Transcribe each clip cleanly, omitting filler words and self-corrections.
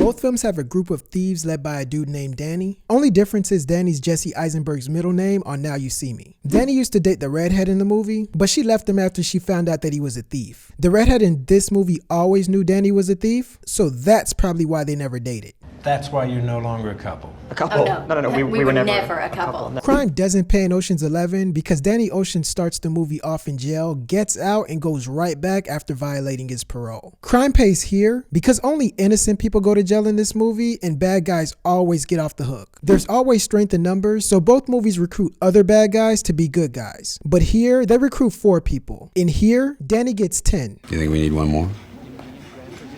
Both films have a group of thieves led by a dude named Danny. Only difference is Danny's Jesse Eisenberg's middle name on Now You See Me. Danny used to date the redhead in the movie, but she left him after she found out that he was a thief. The redhead in this movie always knew Danny was a thief, so that's probably why they never dated. That's why you're no longer a couple. A couple? Oh, no. We were never a couple. No. Crime doesn't pay in Ocean's 11 because Danny Ocean starts the movie off in jail, gets out, and goes right back after violating his parole. Crime pays here because only innocent people go to jail in this movie and bad guys always get off the hook. There's always strength in numbers, so both movies recruit other bad guys to be good guys. But here, they recruit 4 people. In here, Danny gets 10. You think we need one more?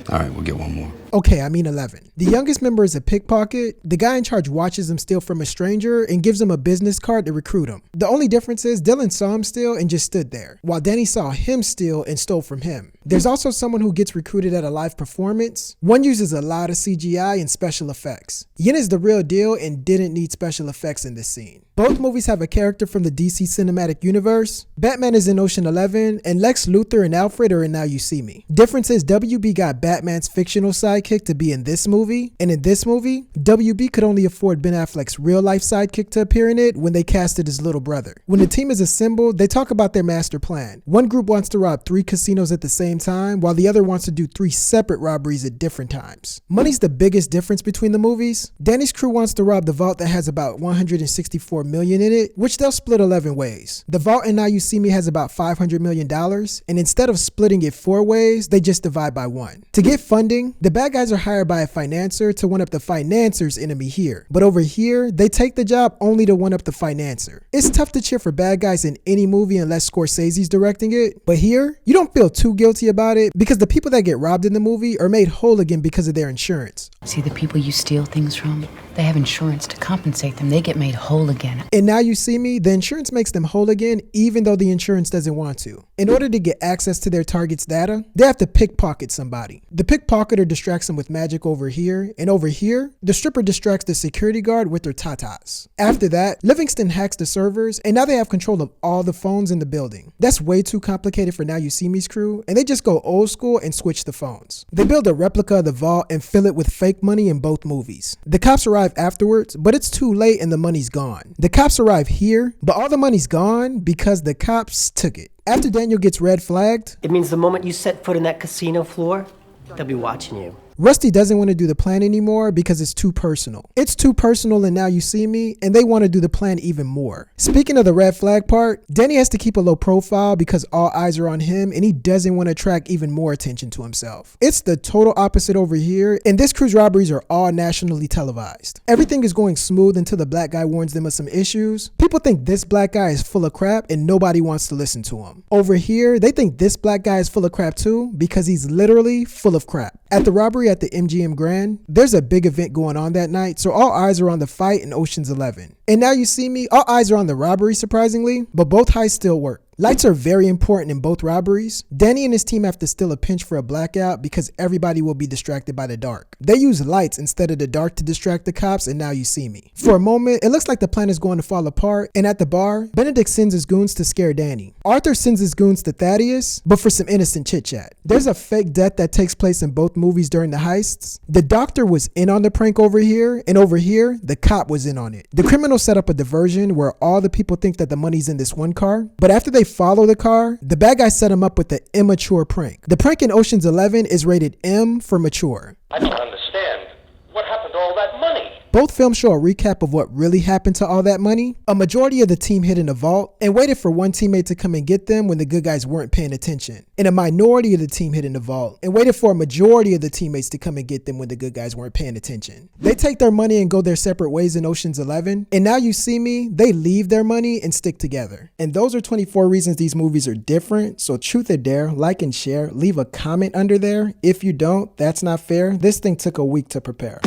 All right, we'll get one more. Okay, I mean 11. The youngest member is a pickpocket. The guy in charge watches him steal from a stranger and gives him a business card to recruit him. The only difference is Dylan saw him steal and just stood there, while Danny saw him steal and stole from him. There's also someone who gets recruited at a live performance. One uses a lot of CGI and special effects. Yin is the real deal and didn't need special effects in this scene. Both movies have a character from the DC Cinematic Universe. Batman is in Ocean 11, and Lex Luthor and Alfred are in Now You See Me. Difference is WB got Batman's fictional sidekick to be in this movie, and in this movie, WB could only afford Ben Affleck's real-life sidekick to appear in it when they casted his little brother. When the team is assembled, they talk about their master plan. One group wants to rob 3 casinos at the same time, while the other wants to do 3 separate robberies at different times. Money's the biggest difference between the movies. Danny's crew wants to rob the vault that has about $164 million in it, which they'll split 11 ways. The vault in Now You See Me has about $500 million, and instead of splitting it 4 ways, they just divide by 1. To get funding, the bad guys are hired by a financier to one up the financer's enemy here. But over here, they take the job only to one up the financer. It's tough to cheer for bad guys in any movie unless Scorsese's directing it, but here, you don't feel too guilty about it because the people that get robbed in the movie are made whole again because of their insurance. See, the people you steal things from, they have insurance to compensate them. They get made whole again. And Now You See Me, the insurance makes them whole again even though the insurance doesn't want to. In order to get access to their target's data, they have to pickpocket somebody. The pickpocketer distracts them with magic over here, and over here, the stripper distracts the security guard with their tatas. After that, Livingston hacks the servers, and now they have control of all the phones in the building. That's way too complicated for Now You See Me's crew, and they just go old school and switch the phones. They build a replica of the vault and fill it with fake money in both movies. The cops arrive afterwards, but it's too late and the money's gone. The cops arrive here, but all the money's gone because the cops took it. After Daniel gets red flagged, it means the moment you set foot in that casino floor, they'll be watching you. Rusty doesn't want to do the plan anymore because it's too personal. It's too personal and Now You See Me, and they want to do the plan even more. Speaking of the red flag part, Danny has to keep a low profile because all eyes are on him and he doesn't want to attract even more attention to himself. It's the total opposite over here, and this crew's robberies are all nationally televised. Everything is going smooth until the black guy warns them of some issues. People think this black guy is full of crap and nobody wants to listen to him. Over here, they think this black guy is full of crap too because he's literally full of crap. At the robbery at the MGM Grand, there's a big event going on that night, so all eyes are on the fight in Ocean's 11. And Now You See Me, all eyes are on the robbery surprisingly, but both heists still work. Lights are very important in both robberies. Danny and his team have to steal a pinch for a blackout because everybody will be distracted by the dark. They use lights instead of the dark to distract the cops, and Now You See Me. For a moment, it looks like the plan is going to fall apart, and at the bar, Benedict sends his goons to scare Danny. Arthur sends his goons to Thaddeus, but for some innocent chit-chat. There's a fake death that takes place in both movies during the heists. The doctor was in on the prank over here, and over here, the cop was in on it. The criminals set up a diversion where all the people think that the money's in this one car, but after they follow the car, the bad guys set him up with the immature prank. The prank in Ocean's 11 is rated M for mature. I don't understand. What happened to all that money? Both films show a recap of what really happened to all that money. A majority of the team hid in a vault and waited for one teammate to come and get them when the good guys weren't paying attention. And a minority of the team hid in the vault and waited for a majority of the teammates to come and get them when the good guys weren't paying attention. They take their money and go their separate ways in Ocean's 11. And Now You See Me, they leave their money and stick together. And those are 24 reasons these movies are different. So truth or dare, like and share, leave a comment under there. If you don't, that's not fair. This thing took a week to prepare.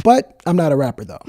But I'm not a rapper though.